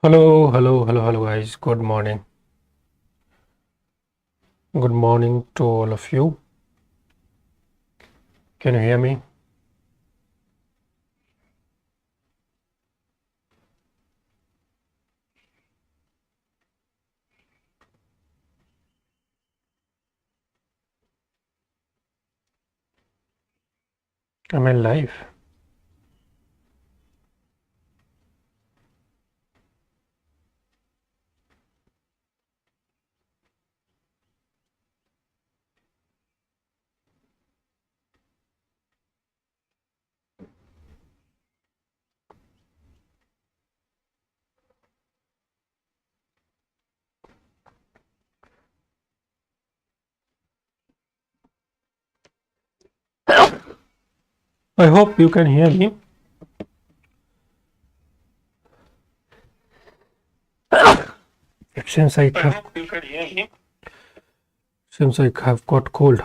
Hello guys. Good morning. Good morning to all of you. Can you hear me? Am I live? I hope you can hear me. It seems I have got cold.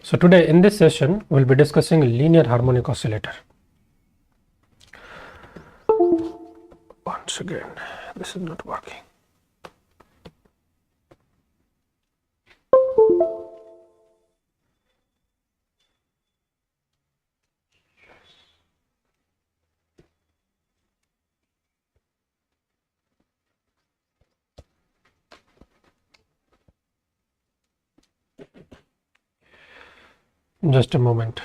So today in this session we'll be discussing linear harmonic oscillator. Once again, this is not working. Just a moment.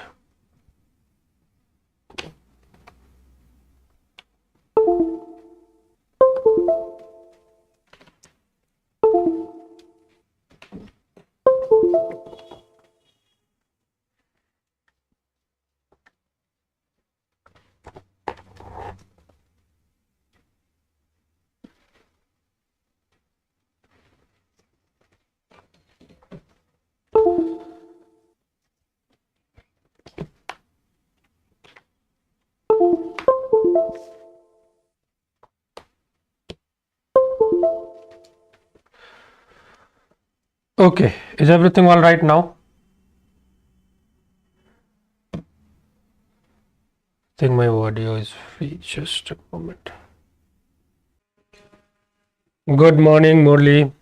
Okay, is everything all right now? I think my audio is free. Just a moment. Good morning, Murli.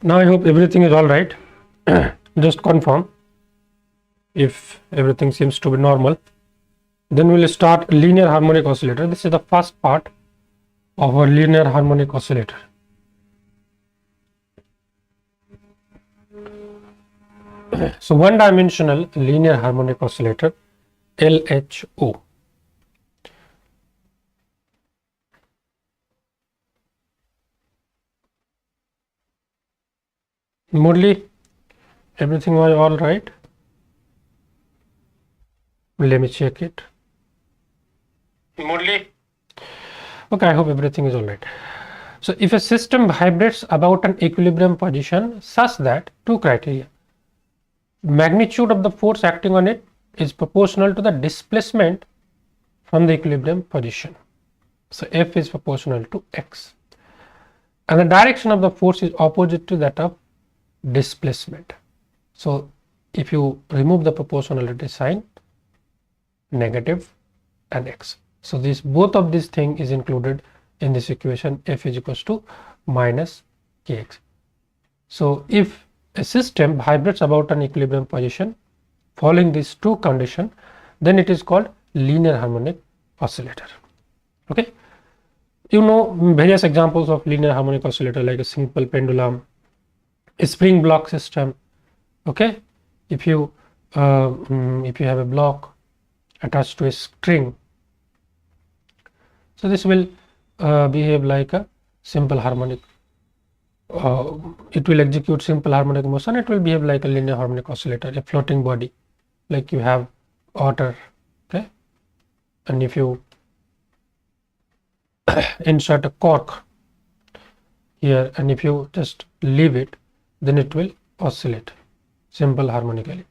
Now I hope everything is all right. Just confirm if everything seems to be normal. Then we'll start linear harmonic oscillator. This is the first part of our linear harmonic oscillator. So one dimensional linear harmonic oscillator, LHO. Murli, everything was all right? Let me check it. Murli. Okay, I hope everything is all right. So if a system vibrates about an equilibrium position such that two criteria, magnitude of the force acting on it is proportional to the displacement from the equilibrium position. So F is proportional to X. And the direction of the force is opposite to that of displacement. So if you remove the proportionality sign, negative and X. So this both of these thing is included in this equation, F is equals to minus Kx. So if a system vibrates about an equilibrium position following these two conditions, then it is called linear harmonic oscillator. Okay, you know various examples of linear harmonic oscillator like a simple pendulum, a spring block system. Okay, if you have a block attached to a string, so this will behave like a simple harmonic. It will execute simple harmonic motion. It will behave like a linear harmonic oscillator, a floating body, like you have water. Okay, and if you insert a cork here and if you just leave it, then it will oscillate simple harmonically.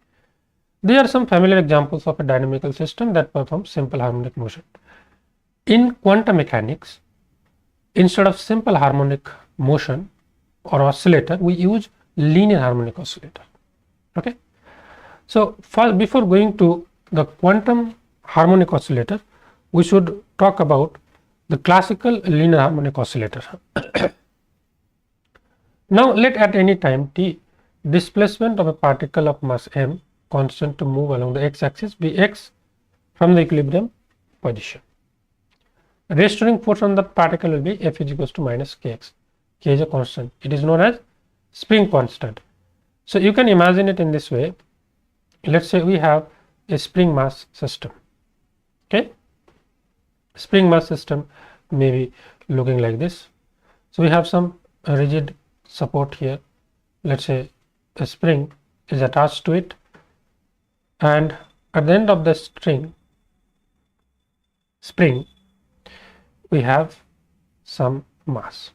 There are some familiar examples of a dynamical system that performs simple harmonic motion. In quantum mechanics, instead of simple harmonic motion or oscillator, we use linear harmonic oscillator. Okay. So before going to the quantum harmonic oscillator, we should talk about the classical linear harmonic oscillator. Now let at any time t displacement of a particle of mass m constant to move along the x-axis be x from the equilibrium position. Restoring force on the particle will be F is equals to minus kx. K is a constant. It is known as spring constant. So you can imagine it in this way. Let's say we have a spring mass system. Okay. Spring mass system may be looking like this. So we have some rigid support here. Let's say a spring is attached to it, and at the end of the spring we have some mass,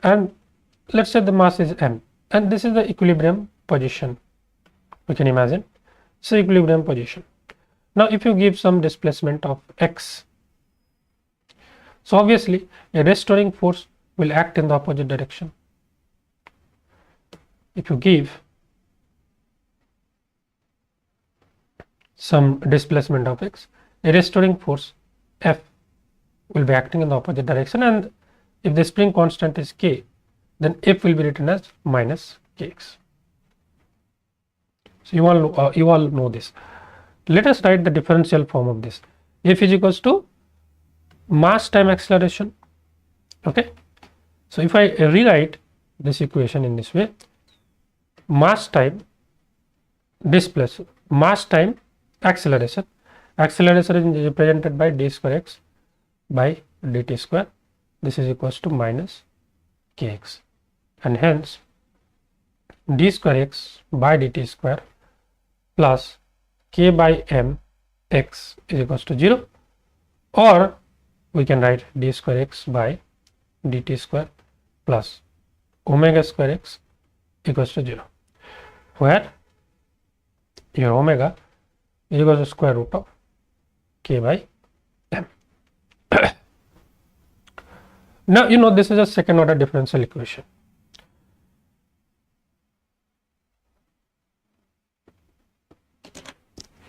and let's say the mass is m, and this is the equilibrium position. We can imagine it's the equilibrium position. Now if you give some displacement of x, so obviously a restoring force will act in the opposite direction. If you give some displacement of x, a restoring force F will be acting in the opposite direction, and if the spring constant is k, then F will be written as minus kx. So you all know this. Let us write the differential form of this. F is equals to mass time acceleration. Okay. So if I rewrite this equation in this way, mass time acceleration is represented by d square x by dt square. This is equals to minus kx, and hence d square x by dt square plus k by m x is equals to 0, or we can write d square x by dt square plus omega square x equals to 0, where your omega is equal to square root of k by m. Now you know this is a second order differential equation.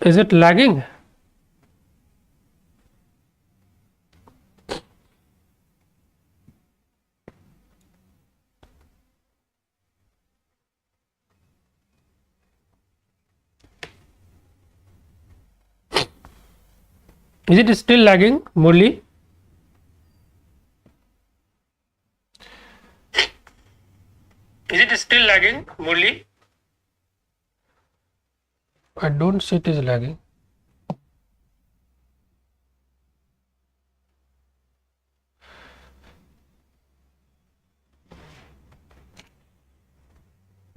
Is it lagging? Is it still lagging, Murli? Is it still lagging, Murli? I don't see it is lagging.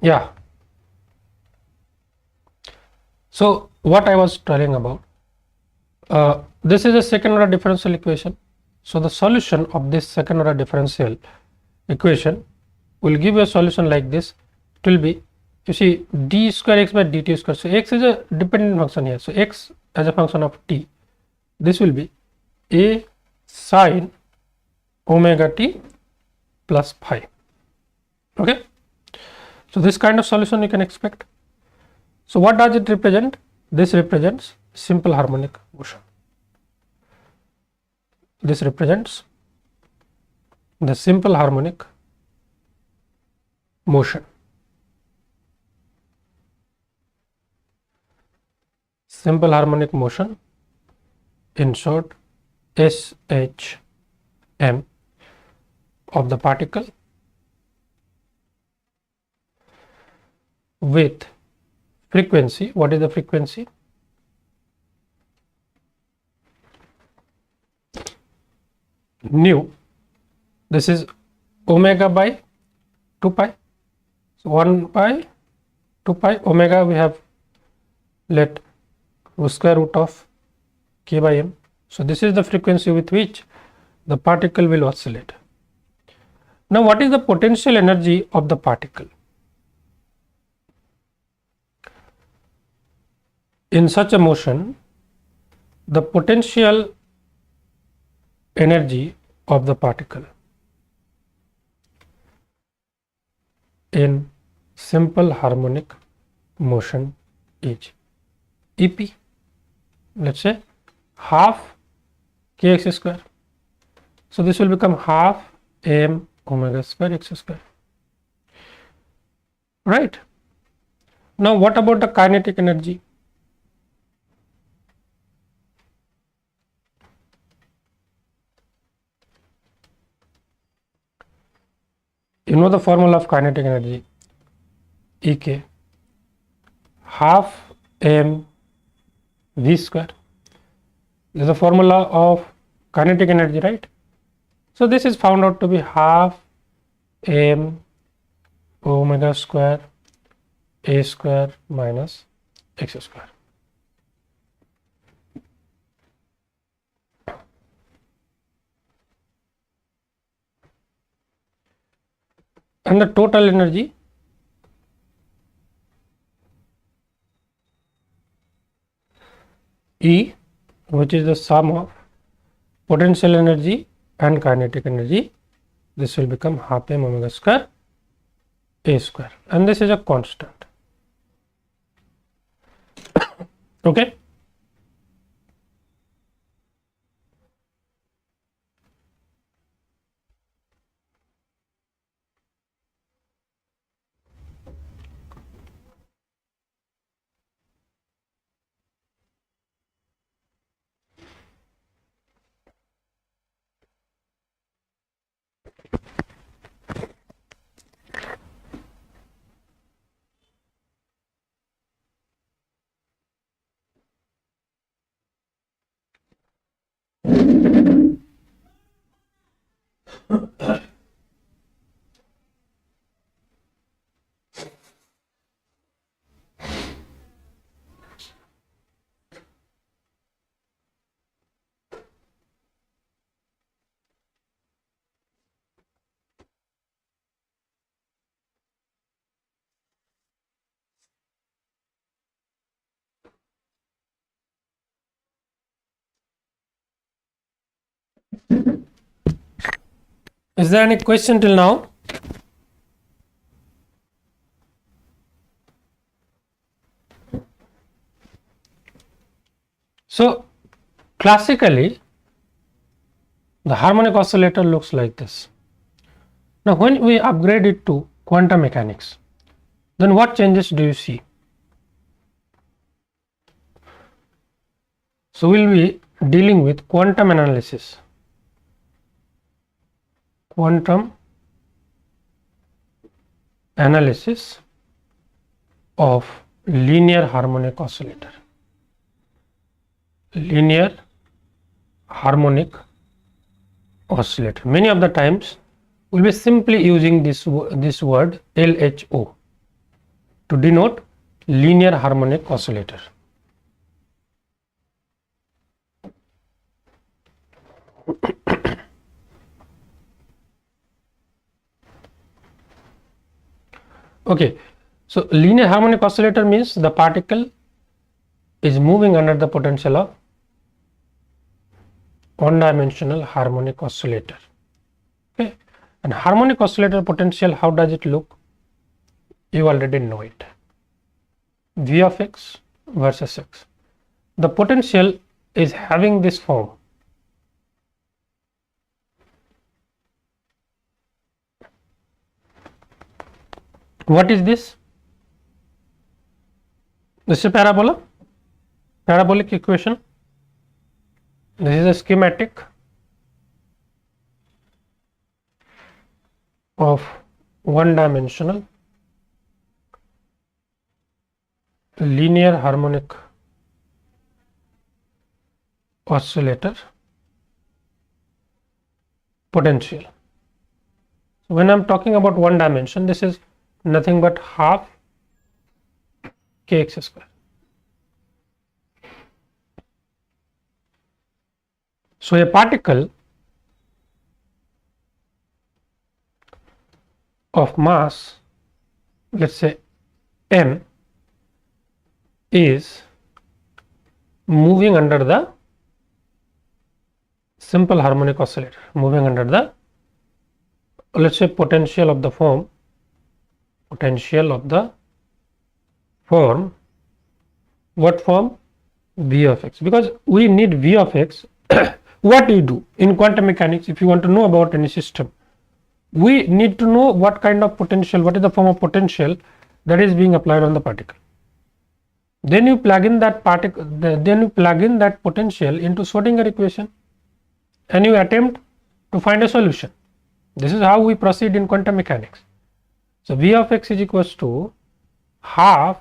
Yeah. So what I was telling about, this is a second order differential equation. So the solution of this second order differential equation will give you a solution like this. It will be, you see, d square x by dt square. So x is a dependent function here. So x as a function of t, this will be a sine omega t plus phi. Okay. So this kind of solution you can expect. So what does it represent? This represents simple harmonic motion. This represents the simple harmonic motion. Simple harmonic motion, in short, SHM of the particle with frequency. What is the frequency? Nu. This is omega by 2 pi. So 1 by 2 pi omega we have let square root of k by m. So this is the frequency with which the particle will oscillate. Now what is the potential energy of the particle? In such a motion, the potential energy of the particle in simple harmonic motion is EP, let's say half kx square. So this will become half m omega square x square, right? Now what about the kinetic energy? You know the formula of kinetic energy, Ek, half m v square. This is the formula of kinetic energy, right? So this is found out to be half m omega square a square minus x square. And the total energy E, which is the sum of potential energy and kinetic energy, this will become half m omega square a square, and this is a constant. Okay. Is there any question till now? So classically the harmonic oscillator looks like this. Now when we upgrade it to quantum mechanics, then what changes do you see? So we will be dealing with quantum analysis, quantum analysis of linear harmonic oscillator. Linear harmonic oscillator. Many of the times we will be simply using this word LHO to denote linear harmonic oscillator. Okay, so linear harmonic oscillator means the particle is moving under the potential of one-dimensional harmonic oscillator. Okay, and harmonic oscillator potential, how does it look? You already know it. V of x versus x. The potential is having this form. What is this? This is a parabola, parabolic equation. This is a schematic of one-dimensional linear harmonic oscillator potential. So when I am talking about one dimension, this is nothing but half kx square. So a particle of mass, let's say m, is moving under the simple harmonic oscillator, moving under the, let's say, potential of the form potential of the form, what form? V of x, because we need V of x. What do you do in quantum mechanics? If you want to know about any system, we need to know what kind of potential, what is the form of potential that is being applied on the particle. Then you plug in that particle, then you plug in that potential into Schrodinger equation and you attempt to find a solution. This is how we proceed in quantum mechanics. So V of x is equals to half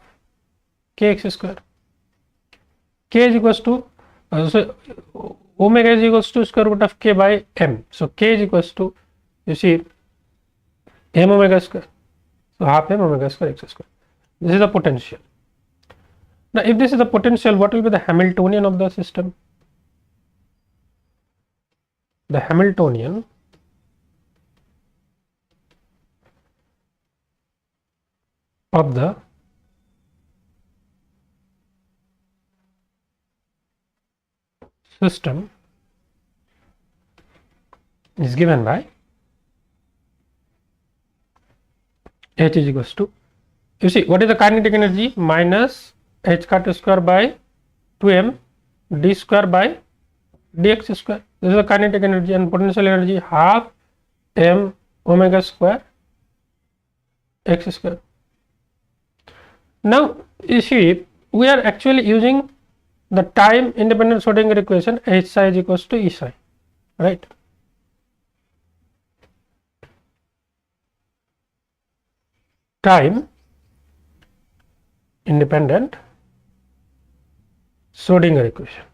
kx square. K is equals to so omega is equals to square root of k by m. So k is equals to, you see, m omega square. So half m omega square x square. This is the potential. Now if this is the potential, what will be the Hamiltonian of the system? The Hamiltonian of the system is given by H is equals to, you see, what is the kinetic energy? Minus h cut square by 2m d square by dx square. This is the kinetic energy, and potential energy half m omega square x square. Now you see, we are actually using the time independent Schrodinger equation, h psi is equals to E psi, right? Time independent Schrodinger equation,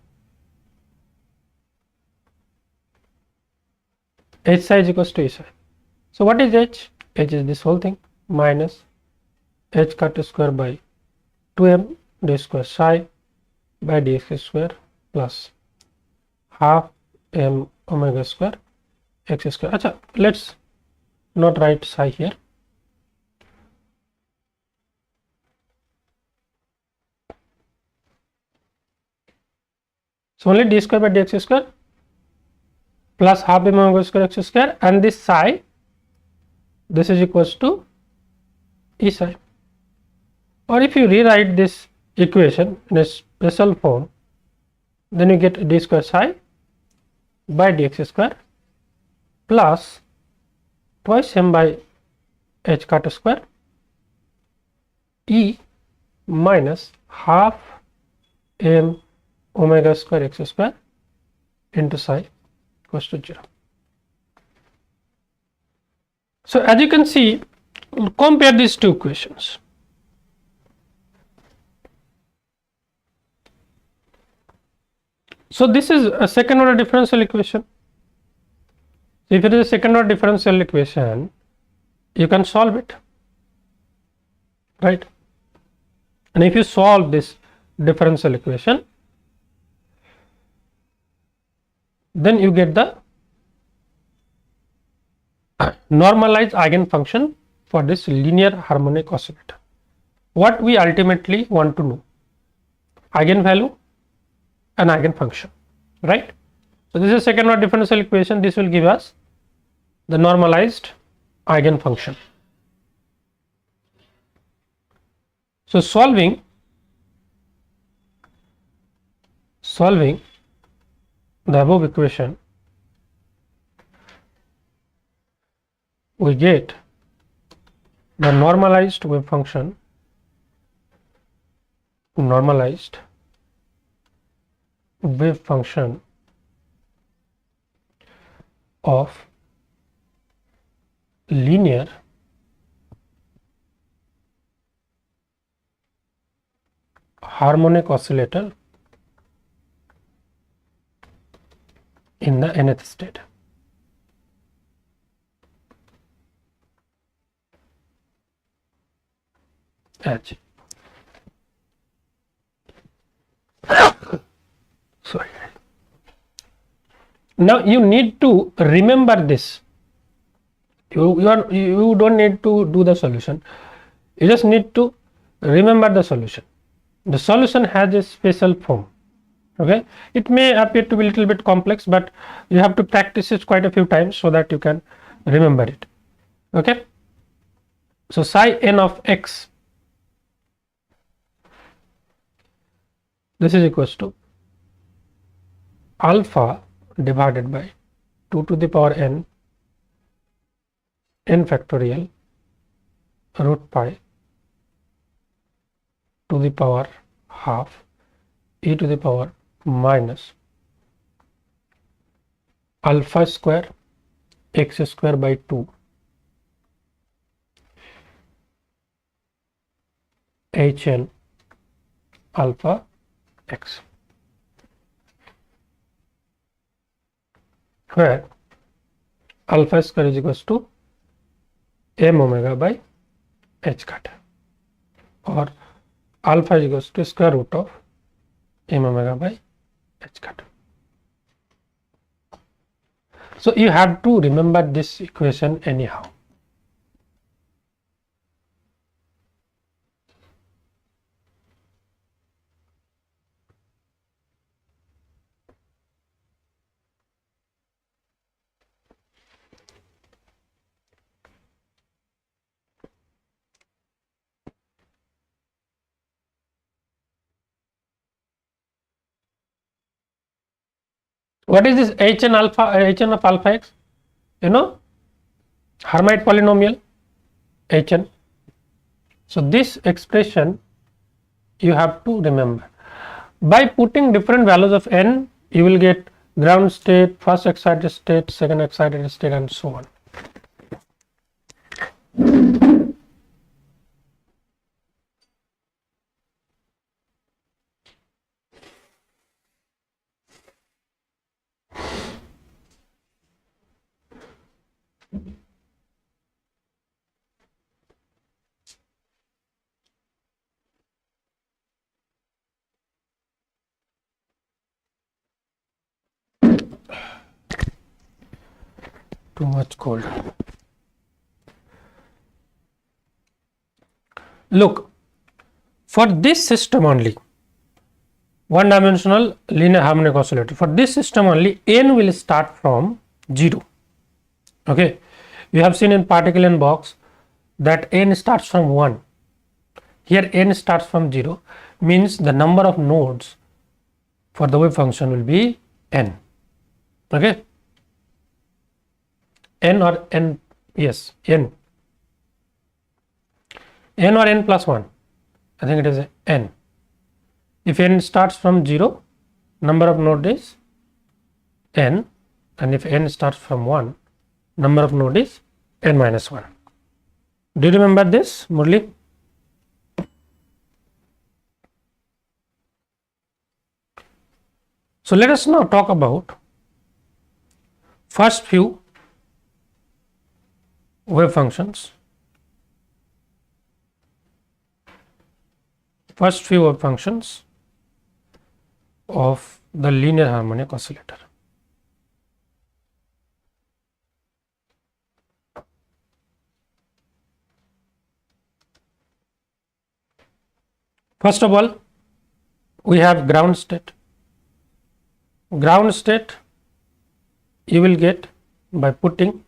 h psi is equals to E psi. So what is h? H is this whole thing minus h cut square by 2m d square psi by dx square plus half m omega square x square. Acha, let's not write psi here. So only d square by dx square plus half m omega square x square, and this psi, this is equals to E psi. Or if you rewrite this equation in a special form, then you get d square psi by dx square plus twice m by h cut square E minus half m omega square x square into psi equals to 0. So as you can see, compare these two equations. So this is a second order differential equation. If it is a second order differential equation, you can solve it, right? And if you solve this differential equation, then you get the normalized eigenfunction for this linear harmonic oscillator. What we ultimately want to know, eigenvalue and eigenfunction, right? So this is second order differential equation. This will give us the normalized eigenfunction. So solving the above equation, we get the normalized wave function, of linear harmonic oscillator in the nth state. H. Sorry. Now you need to remember this. You don't need to do the solution. You just need to remember the solution. The solution has a special form. Okay, it may appear to be a little bit complex, but you have to practice it quite a few times so that you can remember it. Okay. So psi n of x, this is equals to alpha divided by 2 to the power n factorial root pi to the power half e to the power minus alpha square x square by 2 hn alpha x, where alpha square is equals to m omega by h cut, or alpha is equals to square root of m omega by h cut. So you have to remember this equation anyhow. What is this hn of alpha x? You know, Hermite polynomial hn. So this expression you have to remember. By putting different values of n, you will get ground state, first excited state, second excited state, and so on. Too much cold. Look, for this system only, one dimensional linear harmonic oscillator, for this system only, n will start from 0. Okay, we have seen in particle and box that n starts from 1. Here n starts from 0, means the number of nodes for the wave function will be n. Okay, n or n, yes, n or n plus 1, I think it is n. If n starts from 0, number of node is n, and if n starts from 1, number of node is n minus 1. Do you remember this, Murli? So let us now talk about first few wave functions. First few wave functions of the linear harmonic oscillator. First of all, we have ground state. Ground state you will get by putting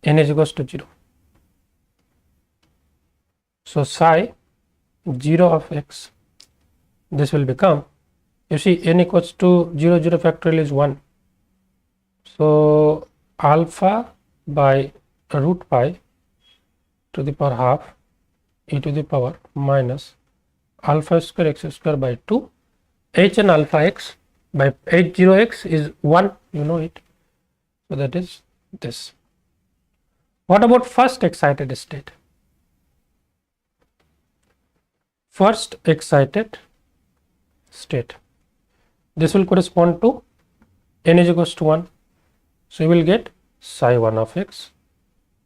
n is equals to 0. So psi 0 of x, this will become, you see n equals to 0 0 factorial is 1. So alpha by root pi to the power half e to the power minus alpha square x square by 2 hn alpha x by h0x is 1, you know it. So that is this. What about first excited state? First excited state, this will correspond to n is equals to 1. So you will get psi 1 of x.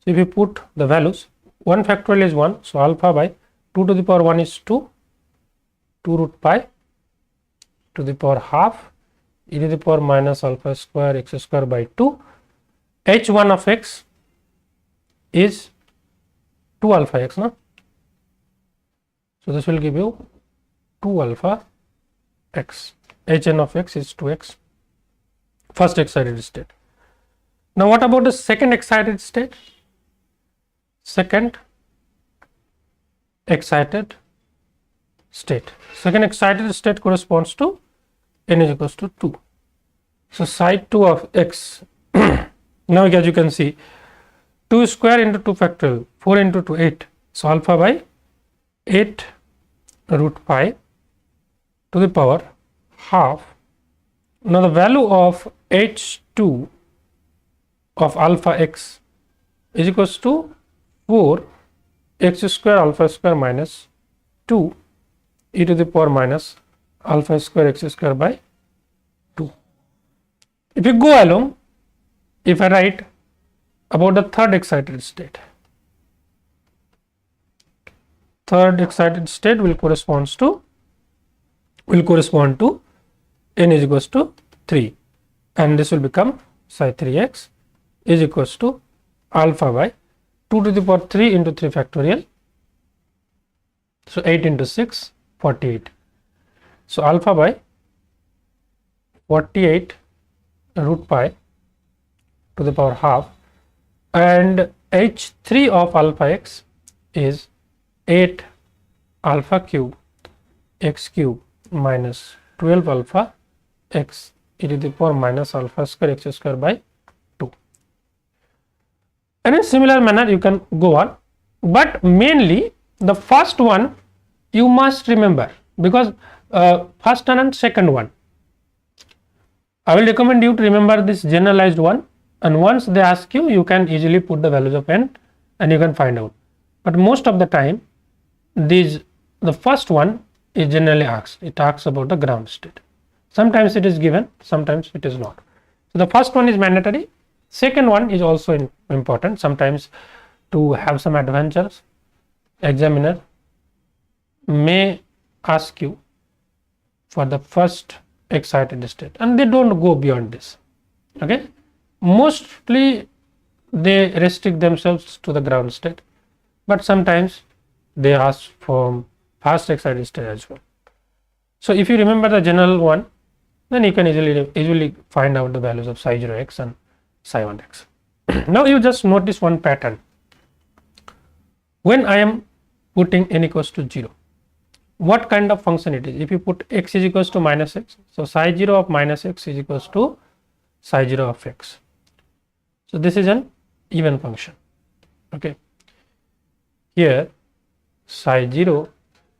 So if you put the values, 1 factorial is 1, so alpha by 2 to the power 1 is 2, 2 root pi to the power half e to the power minus alpha square x square by 2. h1 of x is 2 alpha x, no? So this will give you 2 alpha x. hn of x is 2x. First excited state. Now what about the second excited state? Second excited state. Second excited state corresponds to n is equals to 2. So psi 2 of x, now as you can see, 2 square into 2 factorial, 4 into 2, 8. So alpha by 8 root pi to the power half. Now the value of h2 of alpha x is equals to 4 x square alpha square minus 2 e to the power minus alpha square x square by 2. If you go along, if I write about the third excited state, third excited state will correspond to n is equals to 3, and this will become psi 3x is equals to alpha by 2 to the power 3 into 3 factorial. So 8 into 6, 48. So alpha by 48 root pi to the power half, and h3 of alpha x is 8 alpha cube x cube minus 12 alpha x e to the power minus alpha square x square by 2. And in similar manner you can go on, but mainly the first one you must remember, because first and second one, I will recommend you to remember this generalized one, and once they ask you, you can easily put the values of n and you can find out. But most of the time the first one is generally asked. It asks about the ground state. Sometimes it is given, sometimes it is not. So the first one is mandatory. Second one is also important. Sometimes to have some adventures, examiner may ask you for the first excited state, and they don't go beyond this. Okay, mostly they restrict themselves to the ground state, but sometimes they ask for fast excited state as well. So if you remember the general one, then you can easily find out the values of psi 0x and psi 1x. Now you just notice one pattern. When I am putting n equals to 0, what kind of function it is? If you put x is equals to minus x, so psi 0 of minus x is equals to psi 0 of x. So this is an even function. Okay, here psi 0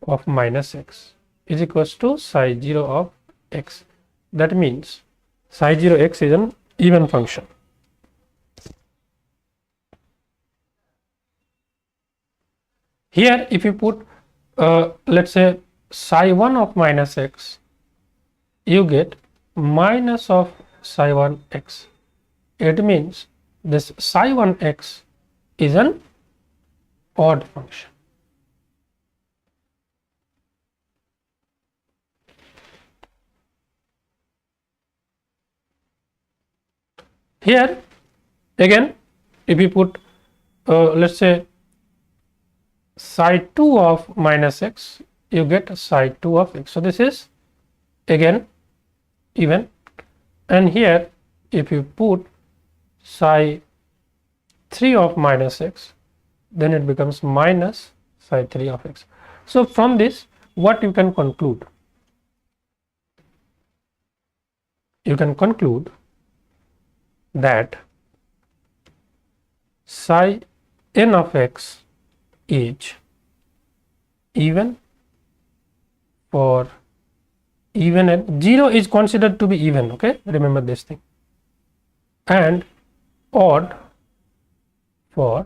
of minus x is equals to psi 0 of x. That means psi 0 x is an even function. Here if you put let's say psi 1 of minus x, you get minus of psi 1 x. It means this psi 1 x is an odd function. Here again, if you put let's say psi 2 of minus x, you get psi 2 of x. So this is again even, and here if you put psi 3 of minus x, then it becomes minus psi 3 of x. So from this, what you can conclude? You can conclude that psi n of x is even for even n. 0 is considered to be even, okay, remember this thing, and odd for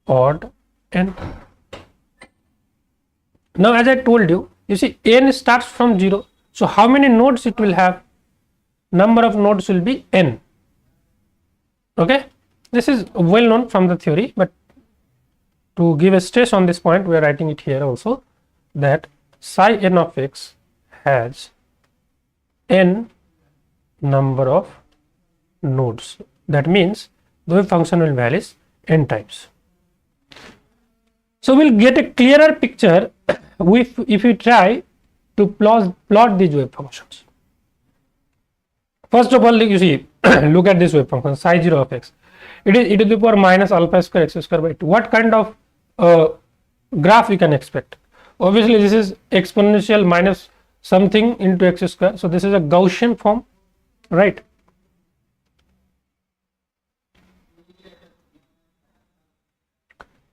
odd n. Now as I told you, you see n starts from 0, so how many nodes it will have? Number of nodes will be n. Okay, this is well known from the theory, but to give a stress on this point, we are writing it here also, that psi n of x has n number of nodes. That means the wave function will vary n times. So we'll get a clearer picture if we try to plot these wave functions. First of all, you see, look at this wave function psi 0 of x. It is e to the power minus alpha square x square by 2. What kind of graph we can expect? Obviously this is exponential minus something into x square, so this is a Gaussian form, right?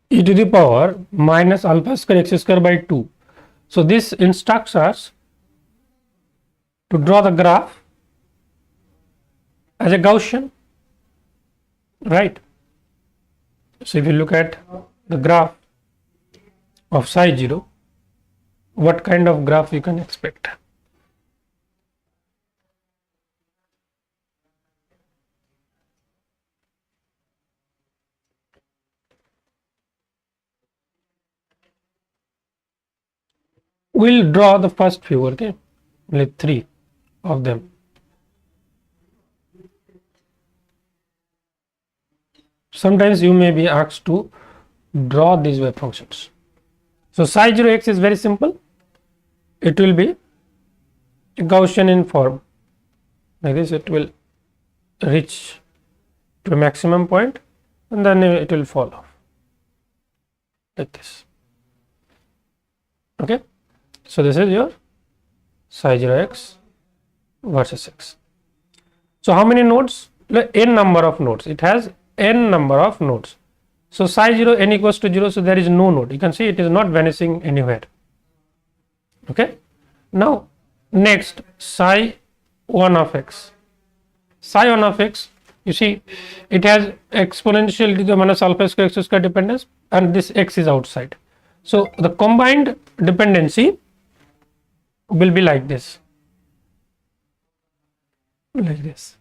E to the power minus alpha square x square by 2. So this instructs us to draw the graph as a Gaussian, right? So if you look at the graph of psi 0, what kind of graph we can expect? We'll draw the first few, okay, like 3 of them. Sometimes you may be asked to draw these wave functions. So psi 0x is very simple. It will be Gaussian in form. Like this, it will reach to a maximum point and then it will fall off like this. Okay. So this is your psi 0x versus x. So how many nodes? N number of nodes. It has n number of nodes. So psi 0 n equals to 0. So there is no node. You can see it is not vanishing anywhere. Okay. Now next psi 1 of x. Psi 1 of x, you see it has exponential to the minus alpha square x square dependence, and this x is outside. So the combined dependency will be like this. Like this.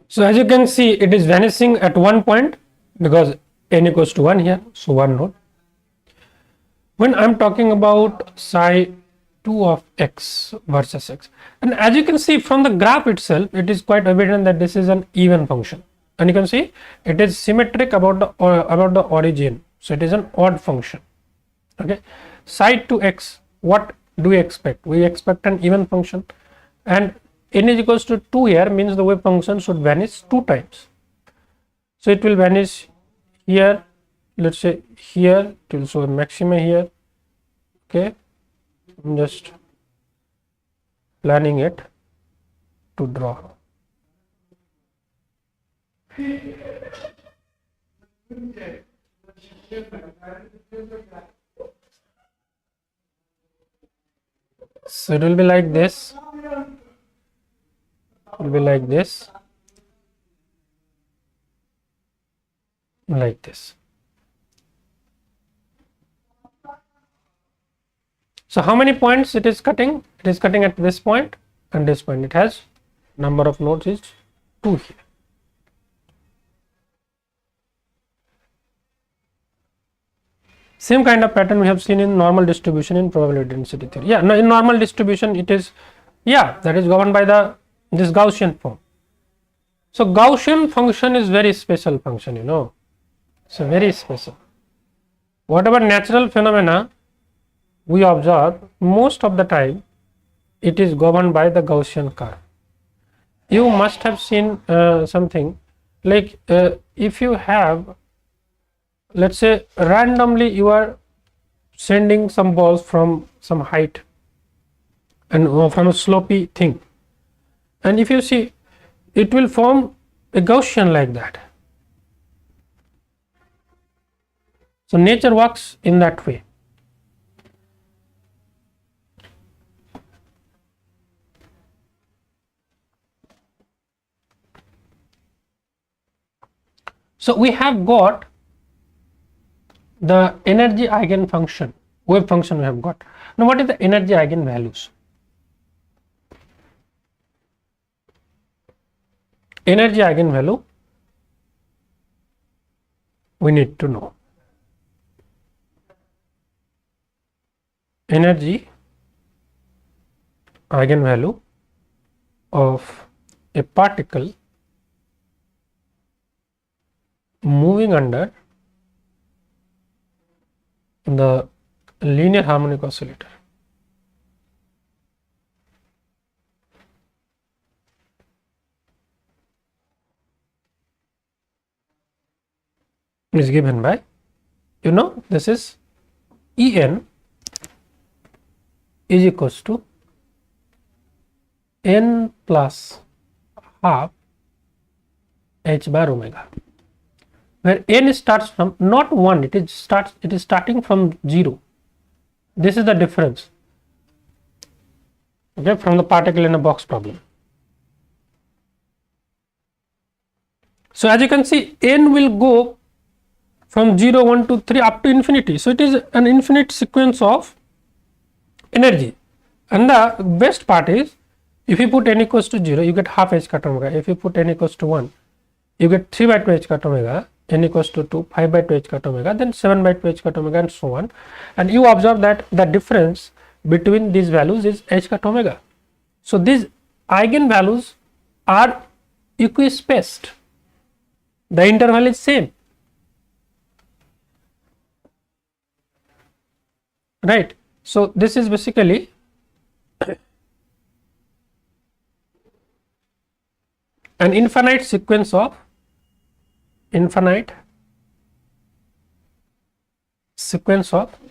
So as you can see, it is vanishing at one point because n equals to 1 here, so one node. When I'm talking about psi 2 of x versus x, and as you can see from the graph itself, it is quite evident that this is an even function, and you can see it is symmetric about the origin, so it is an odd function. Okay, psi 2x, what do we expect? We expect an even function, and n is equals to 2 here means the wave function should vanish 2 times. So it will vanish here, let's say here, it will show a maxima here. Okay, I'm just planning it to draw. So it will be like this. It will be like this, like this. So how many points it is cutting? It is cutting at this point and this point. It has number of nodes is 2 here. Same kind of pattern we have seen in normal distribution in probability density theory. Yeah, no, in normal distribution it is, yeah, that is governed by this Gaussian form. So Gaussian function is very special function, you know. So very special. Whatever natural phenomena we observe, most of the time it is governed by the Gaussian curve. You must have seen something like if you have, let's say randomly you are sending some balls from some height and from a slopy thing, and if you see, it will form a Gaussian like that. So nature works in that way. So we have got the energy eigenfunction, wave function we have got. Now what is the energy eigenvalues? Energy eigenvalue we need to know. Energy eigenvalue of a particle moving under the linear harmonic oscillator. Is given by, this is En is equals to n plus half h bar omega, where n starts from not 1, it is starting from 0. This is the difference, okay, from the particle in a box problem. So as you can see, n will go from 0, 1, 2, 3 up to infinity. So it is an infinite sequence of energy, and the best part is, if you put n equals to 0, you get half h cut omega. If you put n equals to 1, you get 3 by 2 h cut omega. N equals to 2, 5 by 2 h cut omega, then 7 by 2 h cut omega, and so on. And you observe that the difference between these values is h cut omega. So these eigenvalues are equispaced. The interval is same, right? So this is basically an infinite sequence of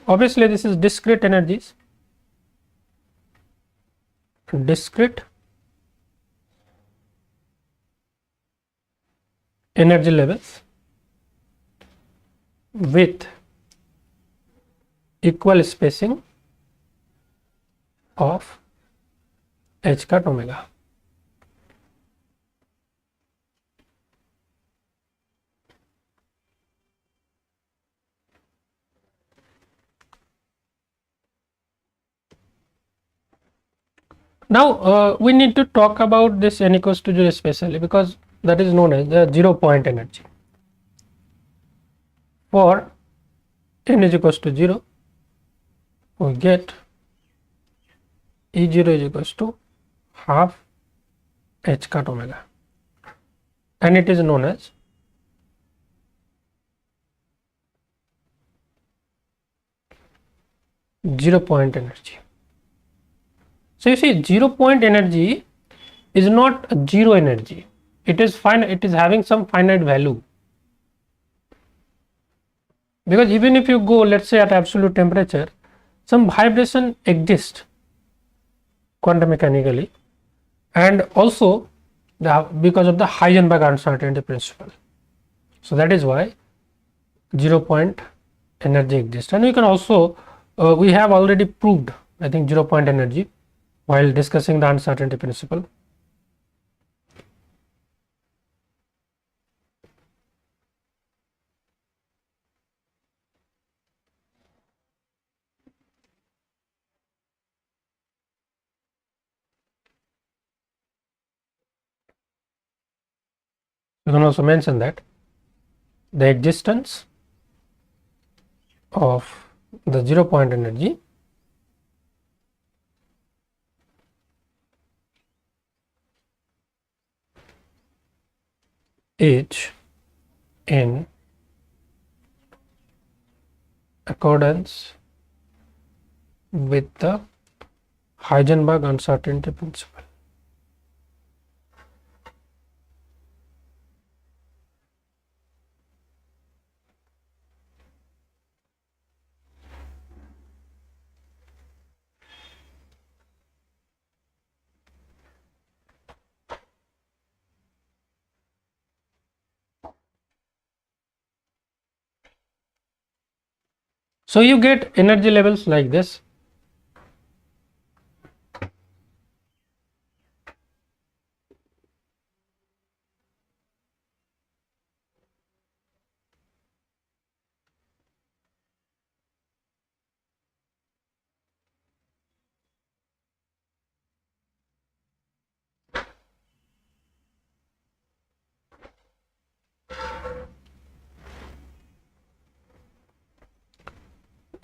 obviously this is discrete energies, discrete energy levels with equal spacing of h cut omega. Now we need to talk about this n equals to 0 especially, because that is known as the 0 point energy. For n is equals to 0, we get E0 is equals to half h cut omega, and it is known as zero point energy. So you see, 0 point energy is not zero energy. It is finite. It is having some finite value, because even if you go, let's say, at absolute temperature, some vibration exists quantum mechanically, and also because of the Heisenberg uncertainty principle. So that is why 0 point energy exists. And we can also we have already proved, I think, 0 point energy while discussing the uncertainty principle. You can also mention that the existence of the 0 point energy is in accordance with the Heisenberg uncertainty principle. So you get energy levels like this.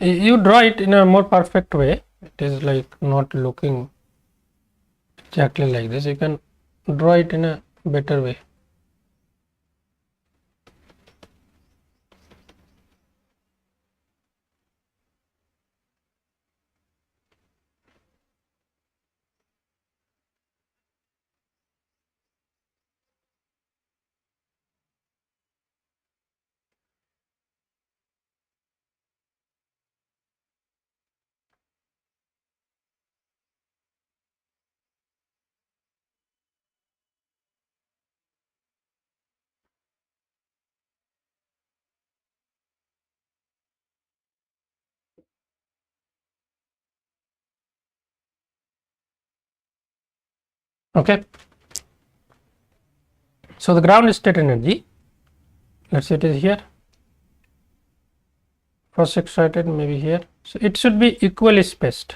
You draw it in a more perfect way. It is like not looking exactly like this. You can draw it in a better way. Okay. So the ground state energy, let's say it is here, first excited maybe here, so it should be equally spaced.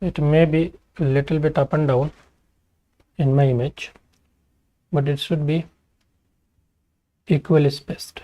It may be a little bit up and down in my image, but it should be equally spaced.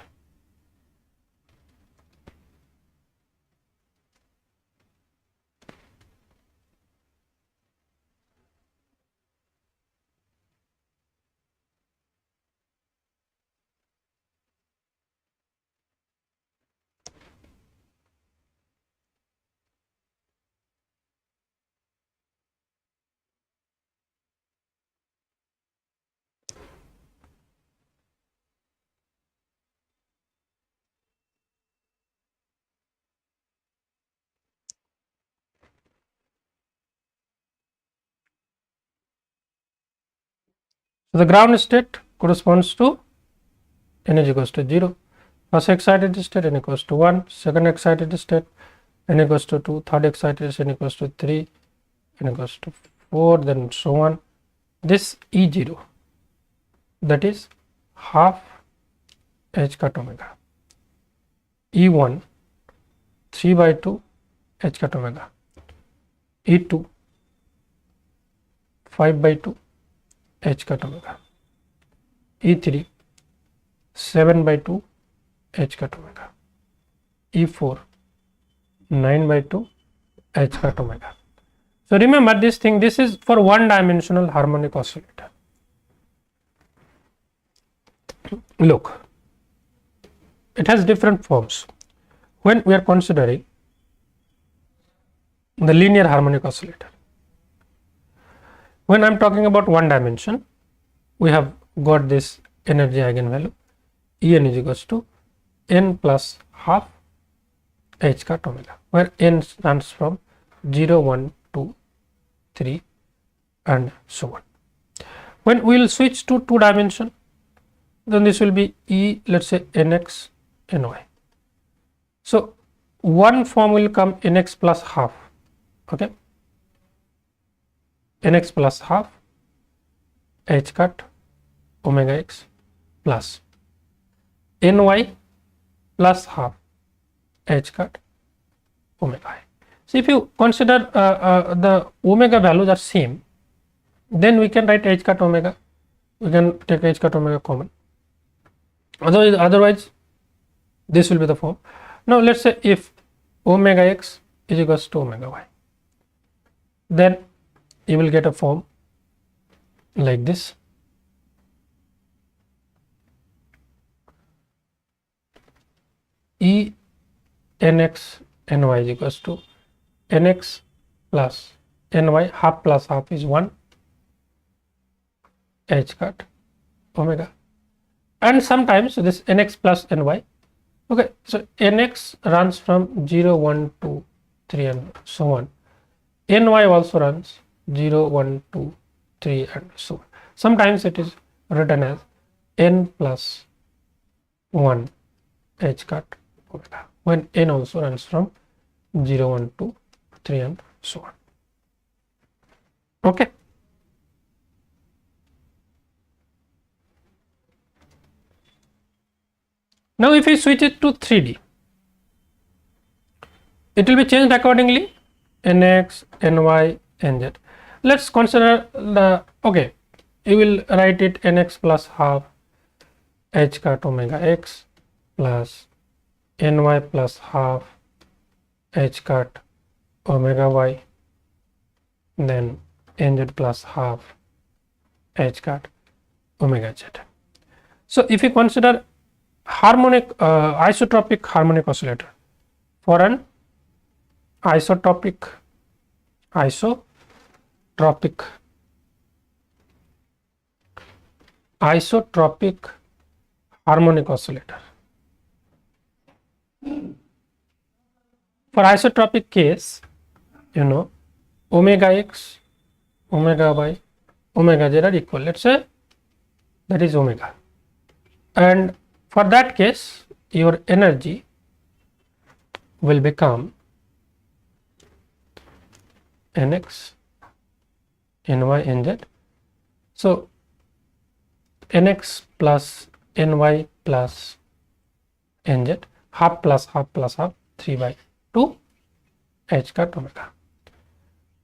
So the ground state corresponds to n is equals to 0. First excited state n equals to 1, second excited state n equals to 2, third excited state n equals to 3, n equals to 4, then so on. This E0, that is half h cut omega. E1 3 by 2 h cut omega. E2 5 by 2 h cut omega. E3 7 by 2 h cut omega. E4 9 by 2 h cut omega. So remember this thing, this is for one dimensional harmonic oscillator. Look, it has different forms. When we are considering the linear harmonic oscillator, when I am talking about one dimension, we have got this energy eigenvalue En is equals to n plus half h cut omega, where n stands from 0, 1, 2, 3 and so on. When we will switch to two dimension, then this will be E, let's say nx, ny. So one form will come nx plus half, okay, nx plus half h cut omega x plus ny plus half h cut omega I. So if you consider the omega values are same, then we can write h cut omega, we can take h cut omega common. Otherwise this will be the form. Now let's say if omega x is equals to omega y, then you will get a form like this. E nx ny is equals to nx plus ny, half plus half is 1 h cut omega, and sometimes this nx plus ny, okay, so nx runs from 0, 1, 2, 3 and so on. Ny also runs 0, 1, 2, 3 and so on. Sometimes it is written as n plus 1 h cut omega, when n also runs from 0, 1, 2, 3 and so on. Okay. Now if we switch it to 3D, it will be changed accordingly, nx, ny, nz. Let's consider the, okay, you will write it nx plus half h cut omega x plus ny plus half h cut omega y, then nz plus half h cut omega z. So if you consider harmonic isotropic harmonic oscillator, for an isotropic harmonic oscillator, for isotropic case, you know, omega x, omega y, omega z are equal, let's say that is omega, and for that case your energy will become nx, ny nz. So nx plus ny plus nz, half plus half plus half, 3 by 2 h cut omega.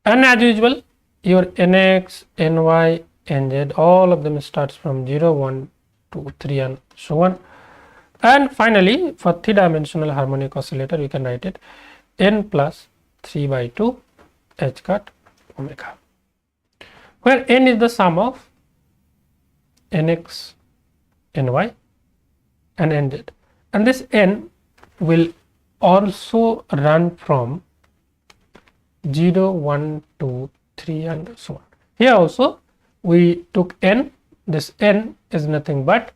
And as usual, your nx, ny, nz, all of them starts from 0, 1, 2, 3 and so on. And finally, for 3-dimensional harmonic oscillator, you can write it n plus 3 by 2 h cut omega, where n is the sum of nx, ny and nz, and this n will also run from 0, 1, 2, 3 and so on. Here also we took n, this n is nothing but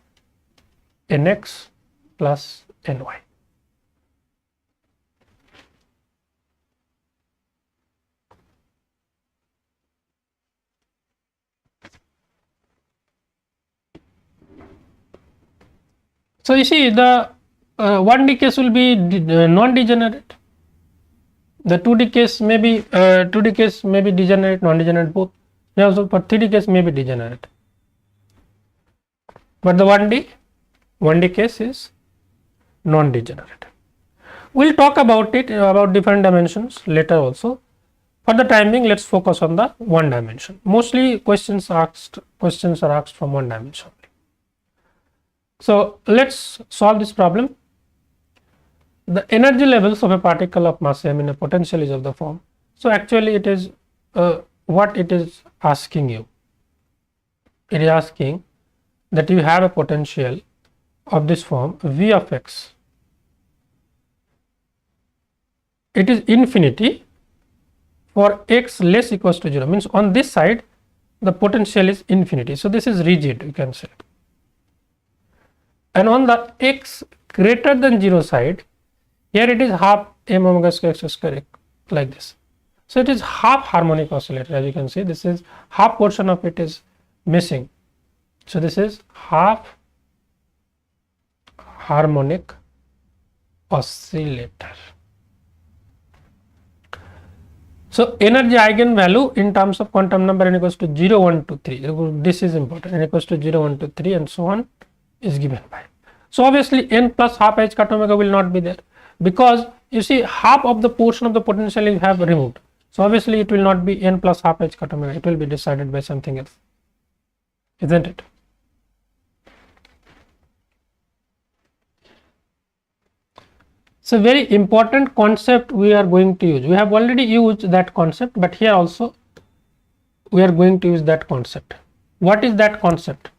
nx plus ny. So you see, the 1D case will be non-degenerate. The 2D case may be degenerate, non-degenerate both. They also for 3D case may be degenerate. But the 1D case is non-degenerate. We'll talk about it about different dimensions later also. For the time being, let's focus on the one dimension. Mostly questions are asked from one dimension. So let's solve this problem. The energy levels of a particle of mass m in a potential is of the form. So actually it is what it is asking you. It is asking that you have a potential of this form v of x. It is infinity for x less equals to 0, means on this side the potential is infinity. So this is rigid, you can say. And on the x greater than 0 side, here it is half m omega square x square like this. So it is half harmonic oscillator. As you can see, this is half portion of it is missing. So this is half harmonic oscillator. So energy eigenvalue in terms of quantum number n equals to 0, 1, 2, 3. This is important. N equals to 0, 1, 2, 3 and so on is given by. So obviously n plus half h cut omega will not be there, because you see half of the portion of the potential you have removed. So obviously it will not be n plus half h cut omega. It will be decided by something else, isn't it? So very important concept we are going to use. We have already used that concept, but here also we are going to use that concept. What is that concept?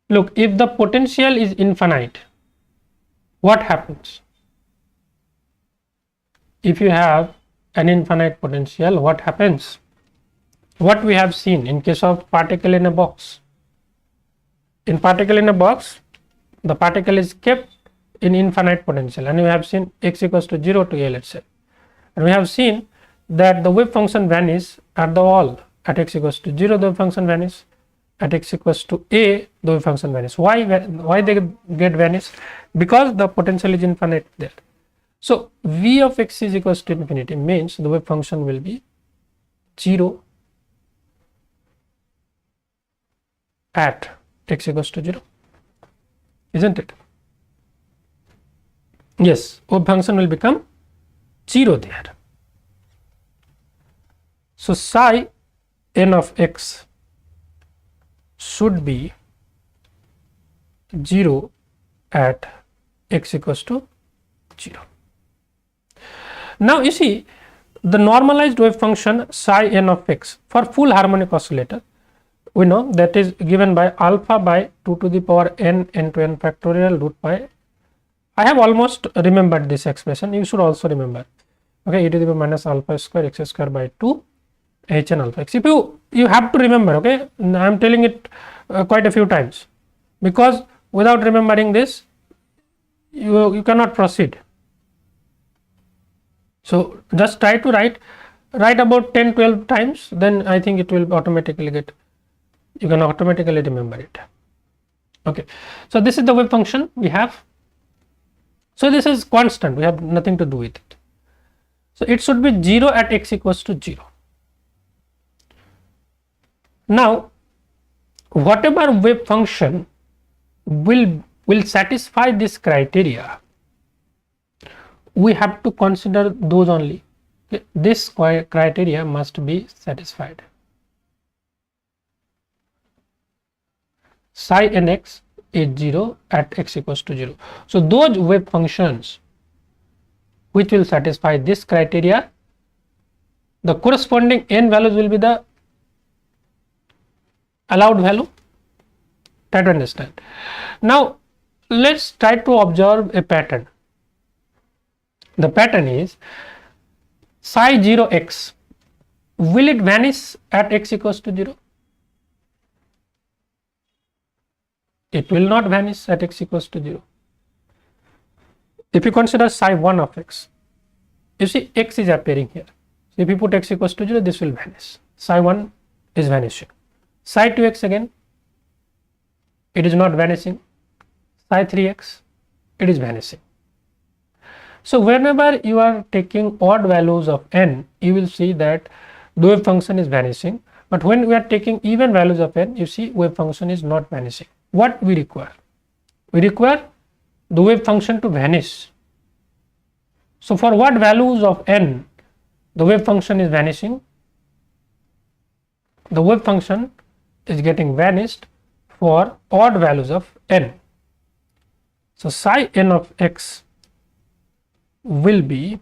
Look, if the potential is infinite, what happens? If you have an infinite potential, what happens? What we have seen in case of particle in a box. In particle in a box, the particle is kept in infinite potential, and we have seen x equals to 0 to a, let's say, and we have seen that the wave function vanish at the wall. At x equals to 0, the wave function vanish. At x equals to a, the wave function vanish. Why they get vanish? Because the potential is infinite there. So v of x is equals to infinity means the wave function will be 0 at x equals to 0, isn't it? Yes, wave function will become 0 there. So psi n of x should be 0 at x equals to 0. Now you see, the normalized wave function psi n of x for full harmonic oscillator, we know that is given by alpha by 2 to the power n to n factorial root pi. I have almost remembered this expression. You should also remember. Okay, e to the power minus alpha square x square by 2 h n alpha x. If you have to remember, okay, I am telling it quite a few times, because without remembering this you cannot proceed. So just try to write about 10-12 times, then I think it will automatically get, you can automatically remember it. Okay, so this is the wave function we have. So this is constant, we have nothing to do with it. So it should be 0 at x equals to 0. Now, whatever wave function will satisfy this criteria, we have to consider those only. This criteria must be satisfied. Psi nx is 0 at x equals to 0. So those wave functions which will satisfy this criteria, the corresponding n values will be the allowed value. Try to understand. Now let's try to observe a pattern. The pattern is psi 0x, will it vanish at x equals to 0? It will not vanish at x equals to 0. If you consider psi 1 of x, you see x is appearing here. So if you put x equals to 0, this will vanish. Psi 1 is vanishing. Psi 2x again, it is not vanishing. Psi 3x, it is vanishing. So whenever you are taking odd values of n, you will see that the wave function is vanishing. But when we are taking even values of n, you see wave function is not vanishing. What we require? We require the wave function to vanish. So for what values of n the wave function is vanishing? The wave function is getting vanished for odd values of n. So psi n of x will be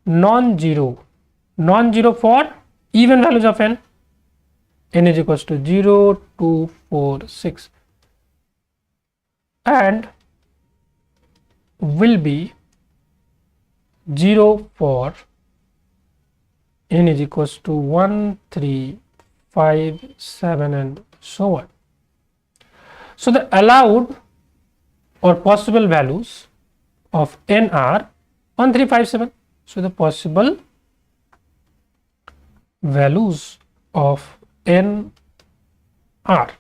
non-zero for even values of n. N is equals to 0, 2, 4, 6, and will be 0 for n is equals to 1, 3, 5, 7 and so on. So the allowed or possible values of n are 1, 3, 5, 7. So the possible values of n are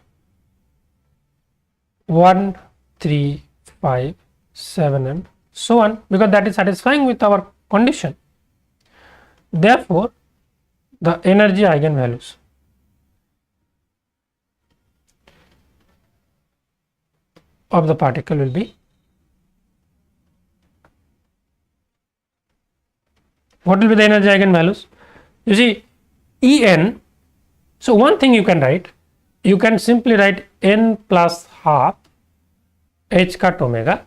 1, 3, 5, 7 and so on, because that is satisfying with our condition. Therefore, the energy eigenvalues of the particle will be, what will be the energy eigenvalues? You see, En, so one thing you can write, you can simply write n plus half h cut omega.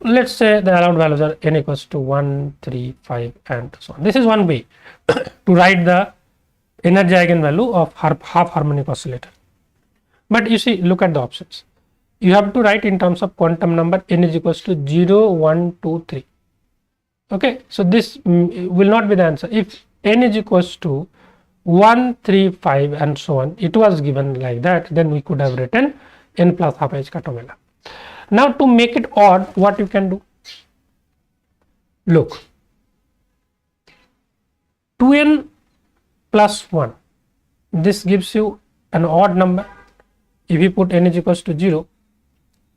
Let's say the allowed values are n equals to 1, 3, 5 and so on. This is one way to write the energy eigenvalue of half harmonic oscillator. But you see, look at the options. You have to write in terms of quantum number n is equals to 0, 1, 2, 3. Okay, so this will not be the answer. If n is equals to 1, 3, 5 and so on, it was given like that, then we could have written n plus half h cut omega. Now to make it odd, what you can do? Look, 2n plus 1, this gives you an odd number. If you put n is equals to 0,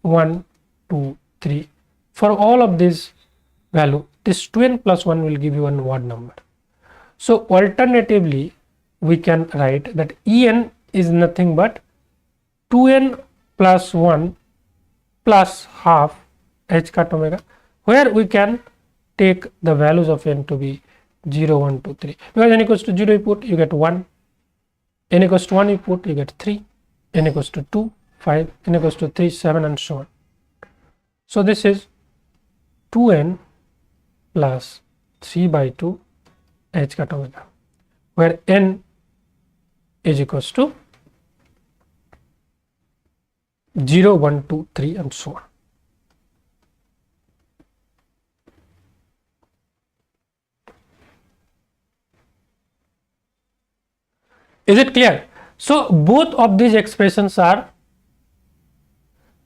1, 2, 3, for all of these value, this 2n plus 1 will give you an odd number. So alternatively, we can write that En is nothing but 2n plus 1 plus half h cut omega, where we can take the values of n to be 0, 1, 2, 3. Because n equals to 0 you put, you get 1, n equals to 1 you put, you get 3, n equals to 2, 5, n equals to 3, 7 and so on. So this is 2n plus 3 by 2 h cut omega, where n is equals to 0, 1, 2, 3 and so on. Is it clear? So both of these expressions are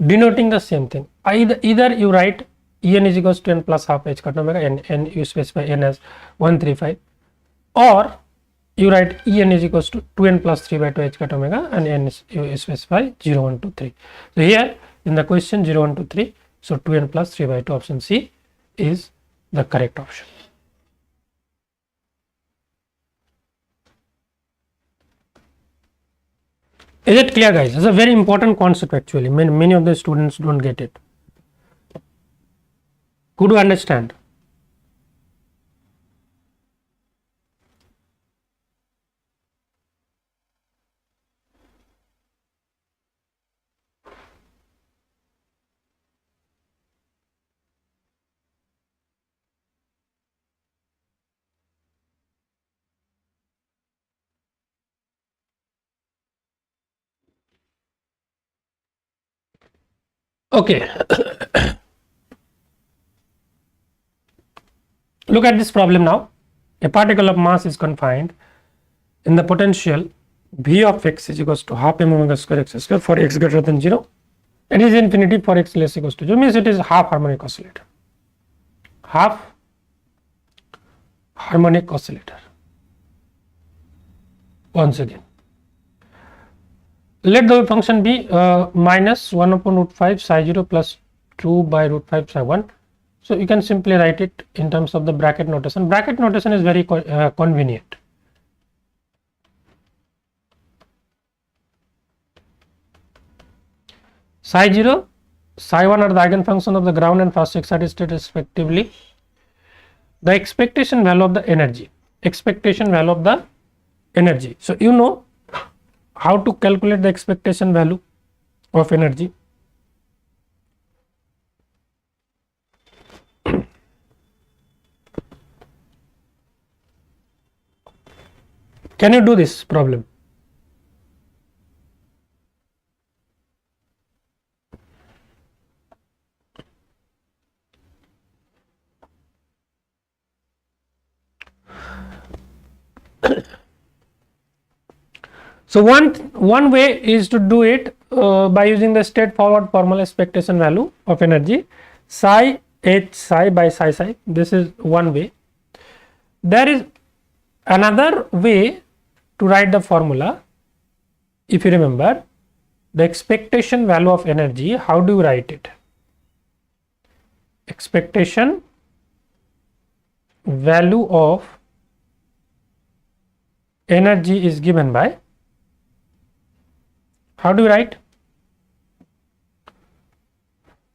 denoting the same thing. Either you write En is equals to n plus half h cut omega, and you specify n as 1, 3, 5, or you write En is equals to 2n plus 3 by 2 h cut omega, and n is, you specify 0, 1, 2, 3. So here in the question 0, 1, 2, 3, so 2n plus 3 by 2, option C is the correct option. Is it clear, guys? It's a very important concept actually. Many of the students don't get it. Could you understand? Okay. Look at this problem now. A particle of mass is confined in the potential V of x is equals to half m omega square x square for x greater than 0. It is infinity for x less equals to 0, means it is half harmonic oscillator. Half harmonic oscillator. Once again, let the function be minus 1 upon root 5 psi 0 plus 2 by root 5 psi 1. So you can simply write it in terms of the bracket notation. Bracket notation is very convenient. Psi 0, psi 1 are the eigenfunction of the ground and first excited state respectively. The expectation value of the energy. Expectation value of the energy. So you know how to calculate the expectation value of energy. Can you do this problem? So one way is to do it by using the straightforward formula expectation value of energy psi h psi by psi psi. This is one way. There is another way to write the formula. If you remember the expectation value of energy, how do you write it? Expectation value of energy is given by, how do you write?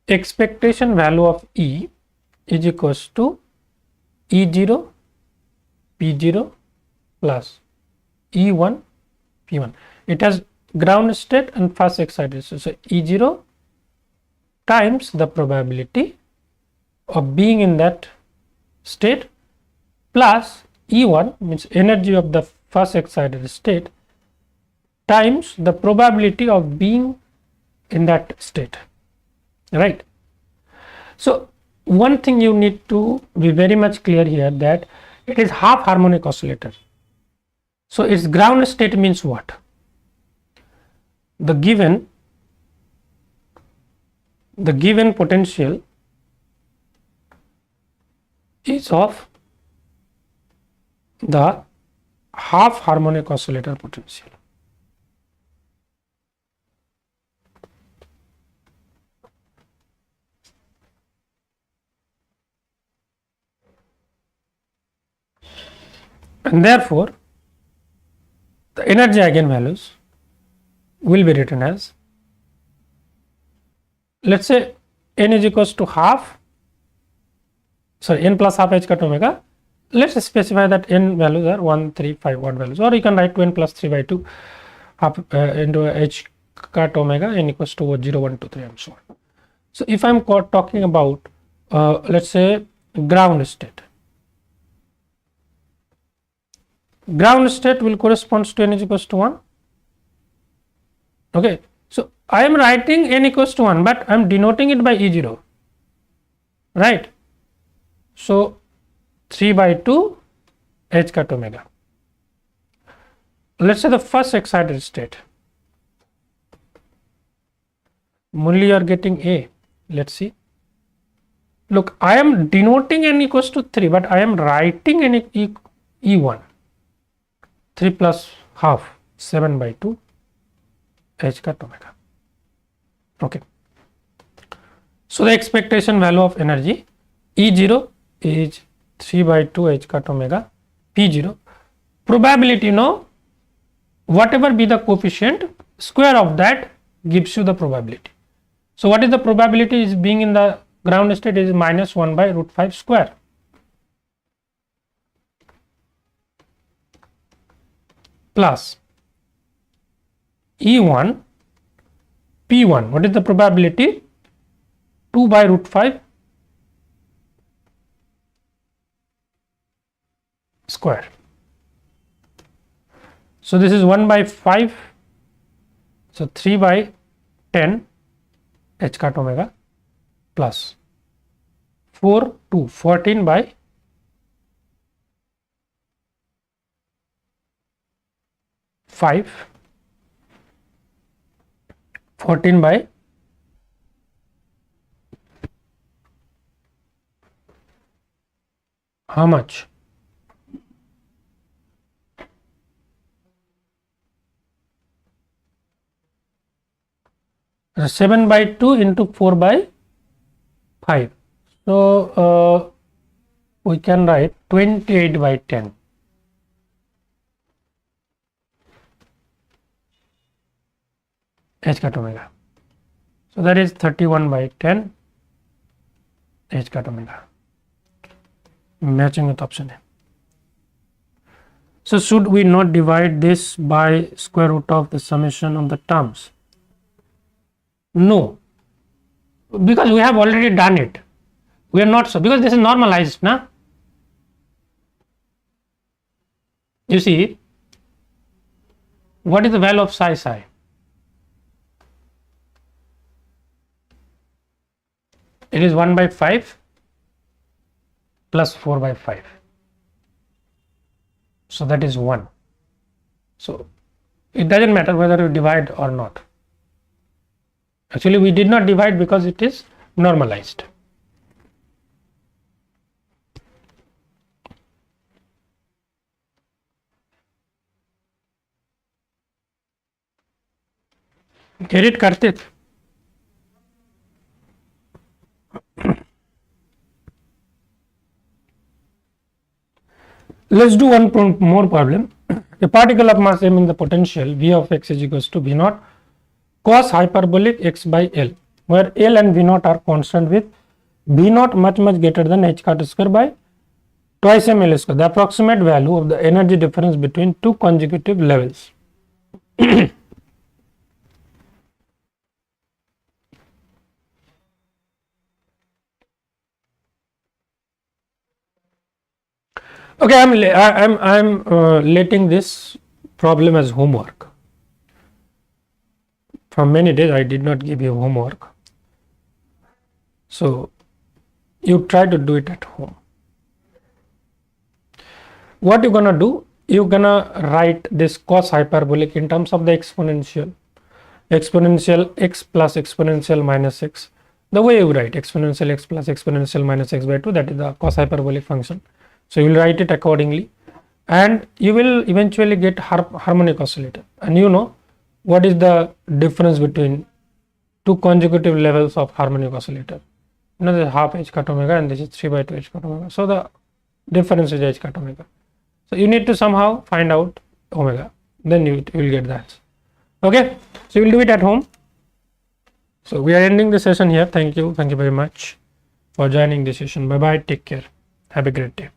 Expectation value of E is equals to E0 P0 plus E1 P1. It has ground state and first excited state. So E0 times the probability of being in that state plus E1 means energy of the first excited state times the probability of being in that state, right? So one thing you need to be very much clear here, that it is half harmonic oscillator. So its ground state means what? The given potential is of the half harmonic oscillator potential. And therefore the energy eigenvalues will be written as, let's say n is equals to n plus half h cut omega. Let's specify that n values are 1, 3, 5 odd values, or you can write 2n plus 3 by 2 half into h cut omega n equals to 0, 1, 2, 3 and so on. So if I am talking about let's say ground state. Ground state will correspond to n is equals to 1. Okay, so I am writing n equals to 1, but I am denoting it by E0, right? So 3 by 2 h cut omega. Let's say the first excited state. Only you are getting A. Let's see. Look, I am denoting n equals to 3, but I am writing n E1. 3 plus half 7 by 2 h cut omega. Okay. So the expectation value of energy E0 is 3 by 2 h cut omega P0. Probability, whatever be the coefficient, square of that gives you the probability. So what is the probability is being in the ground state is minus 1 by root 5 square. Plus E1 P1. What is the probability? 2 by root 5 square. So this is 1 by 5. So 3 by 10 h cut omega plus 4 to 14 by 5, 14 by how much? So 7 by 2 into 4 by 5. So we can write 28 by 10. H cut omega. So that is 31 by 10 H cut omega. Matching with option A. So should we not divide this by square root of the summation of the terms? No, because we have already done it. We are not so, because this is normalized, na? You see, what is the value of psi? It is 1 by 5 plus 4 by 5. So that is 1. So it doesn't matter whether you divide or not. Actually, we did not divide because it is normalized. Get it, Karthik? Let's do one more problem. A particle of mass m in the potential V of x is equals to V naught cos hyperbolic x by L, where L and V naught are constant with V naught much greater than h cut square by twice m L square, the approximate value of the energy difference between two consecutive levels. Okay, I'm letting this problem as homework. For many days I did not give you homework, so you try to do it at home. What you're gonna do? You're gonna write this cos hyperbolic in terms of the exponential x plus exponential minus x. The way you write exponential x plus exponential minus x by 2, that is the cos hyperbolic function. So you will write it accordingly, and you will eventually get harmonic oscillator. And you know what is the difference between two consecutive levels of harmonic oscillator. You know, this is half h cut omega and this is 3 by 2 h cut omega. So the difference is h cut omega. So you need to somehow find out omega, then you will get that. Okay, so you will do it at home. So we are ending the session here. Thank you very much for joining the session. Bye bye, take care, have a great day.